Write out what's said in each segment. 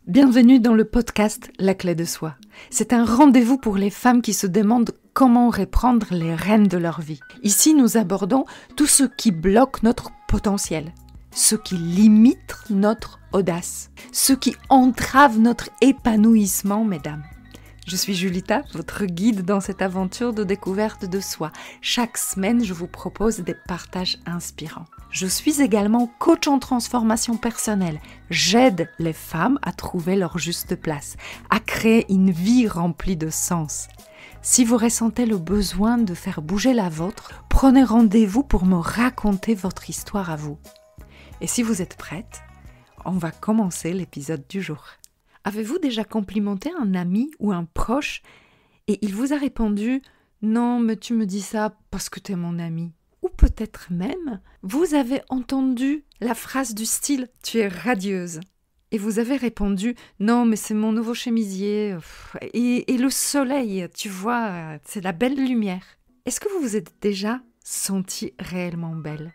Bienvenue dans le podcast La Clé de Soi. C'est un rendez-vous pour les femmes qui se demandent comment reprendre les rênes de leur vie. Ici, nous abordons tout ce qui bloque notre potentiel, ce qui limite notre audace, ce qui entrave notre épanouissement, mesdames. Je suis Julita, votre guide dans cette aventure de découverte de soi. Chaque semaine, je vous propose des partages inspirants. Je suis également coach en transformation personnelle. J'aide les femmes à trouver leur juste place, à créer une vie remplie de sens. Si vous ressentez le besoin de faire bouger la vôtre, prenez rendez-vous pour me raconter votre histoire à vous. Et si vous êtes prête, on va commencer l'épisode du jour. Avez-vous déjà complimenté un ami ou un proche et il vous a répondu « Non, mais tu me dis ça parce que t'es mon ami ». Ou peut-être même, vous avez entendu la phrase du style « Tu es radieuse ». Et vous avez répondu « Non, mais c'est mon nouveau chemisier. Et le soleil, tu vois, c'est la belle lumière. » Est-ce que vous vous êtes déjà sentie réellement belle ?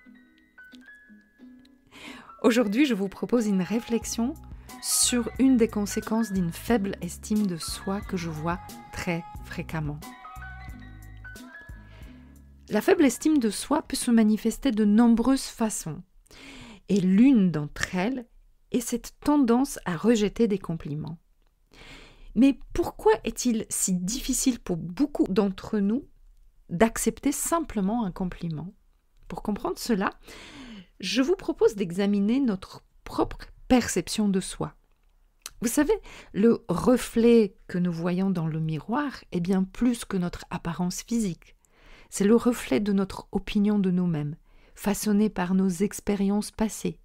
Aujourd'hui, je vous propose une réflexion sur une des conséquences d'une faible estime de soi que je vois très fréquemment. La faible estime de soi peut se manifester de nombreuses façons. Et l'une d'entre elles est cette tendance à rejeter des compliments. Mais pourquoi est-il si difficile pour beaucoup d'entre nous d'accepter simplement un compliment ? Pour comprendre cela, je vous propose d'examiner notre propre perception de soi. Vous savez, le reflet que nous voyons dans le miroir est bien plus que notre apparence physique. C'est le reflet de notre opinion de nous-mêmes, façonnée par nos expériences passées.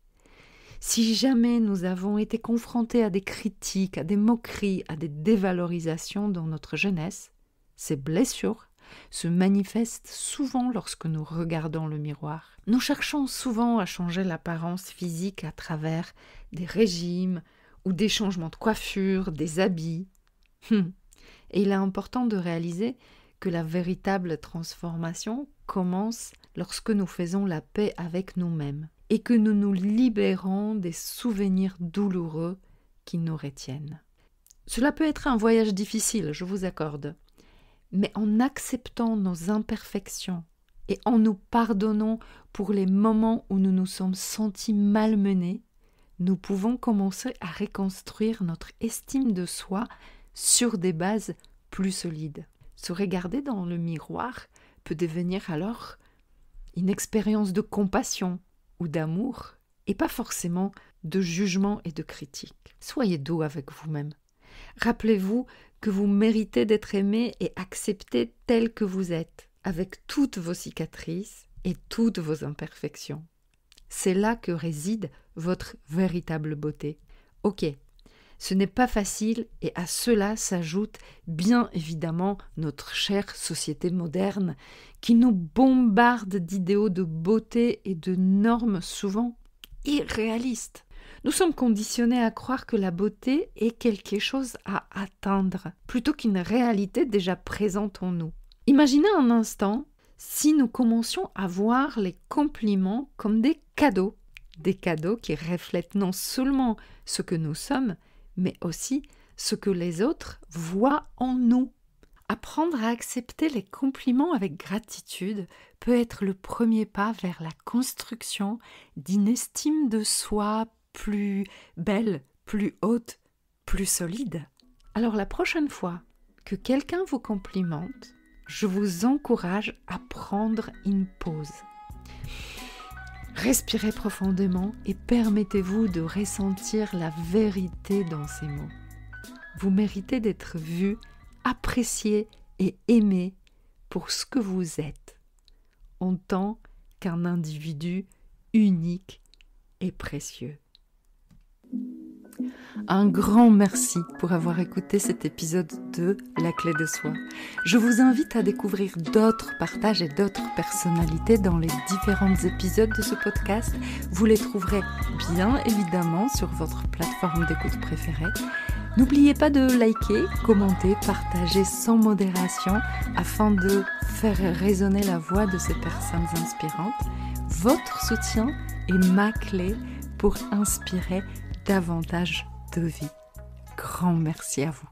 Si jamais nous avons été confrontés à des critiques, à des moqueries, à des dévalorisations dans notre jeunesse, ces blessures se manifestent souvent lorsque nous regardons le miroir. Nous cherchons souvent à changer l'apparence physique à travers des régimes ou des changements de coiffure, des habits. Et il est important de réaliser que la véritable transformation commence lorsque nous faisons la paix avec nous-mêmes et que nous nous libérons des souvenirs douloureux qui nous retiennent. Cela peut être un voyage difficile, je vous accorde, mais en acceptant nos imperfections et en nous pardonnant pour les moments où nous nous sommes sentis malmenés, nous pouvons commencer à reconstruire notre estime de soi sur des bases plus solides. Se regarder dans le miroir peut devenir alors une expérience de compassion ou d'amour et pas forcément de jugement et de critique. Soyez doux avec vous-même. Rappelez-vous que vous méritez d'être aimé et accepté tel que vous êtes, avec toutes vos cicatrices et toutes vos imperfections. C'est là que réside votre véritable beauté. Ok, ce n'est pas facile et à cela s'ajoute bien évidemment notre chère société moderne qui nous bombarde d'idéaux de beauté et de normes souvent irréalistes. Nous sommes conditionnés à croire que la beauté est quelque chose à atteindre plutôt qu'une réalité déjà présente en nous. Imaginez un instant si nous commencions à voir les compliments comme des cadeaux qui reflètent non seulement ce que nous sommes, mais aussi ce que les autres voient en nous. Apprendre à accepter les compliments avec gratitude peut être le premier pas vers la construction d'une estime de soi plus belle, plus haute, plus solide. Alors la prochaine fois que quelqu'un vous complimente, je vous encourage à prendre une pause. Respirez profondément et permettez-vous de ressentir la vérité dans ces mots. Vous méritez d'être vu, apprécié et aimé pour ce que vous êtes, en tant qu'un individu unique et précieux. Un grand merci pour avoir écouté cet épisode de La Clé de Soi. Je vous invite à découvrir d'autres partages et d'autres personnalités dans les différents épisodes de ce podcast. Vous les trouverez bien évidemment sur votre plateforme d'écoute préférée. N'oubliez pas de liker, commenter, partager sans modération afin de faire résonner la voix de ces personnes inspirantes. Votre soutien est ma clé pour inspirer davantage de vie. grand merci à vous.